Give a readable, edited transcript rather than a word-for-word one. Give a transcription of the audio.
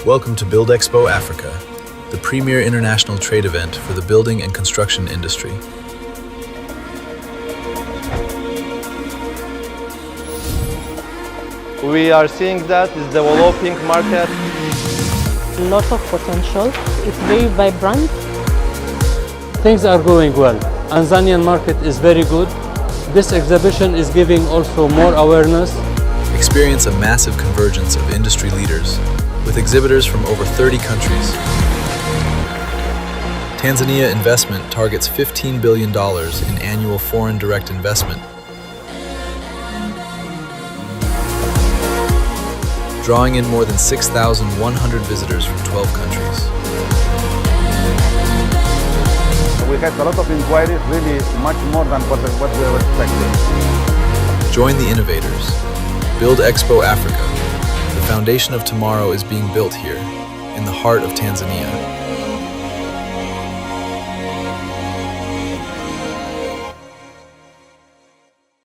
Welcome to BUILDEXPO Africa, the premier international trade event for the building and construction industry. We are seeing that it's developing market. Lots of potential. It's very vibrant. Things are going well. Tanzanian market is very good. This exhibition is giving also more awareness. Experience a massive convergence of industry leaders with exhibitors from over 30 countries. Tanzania investment targets $15 billion in annual foreign direct investment, drawing in more than 6,100 visitors from 12 countries. We had a lot of inquiries, really much more than what we were expecting. Join the innovators. BUILDEXPO Africa. The foundation of tomorrow is being built here, in the heart of Tanzania.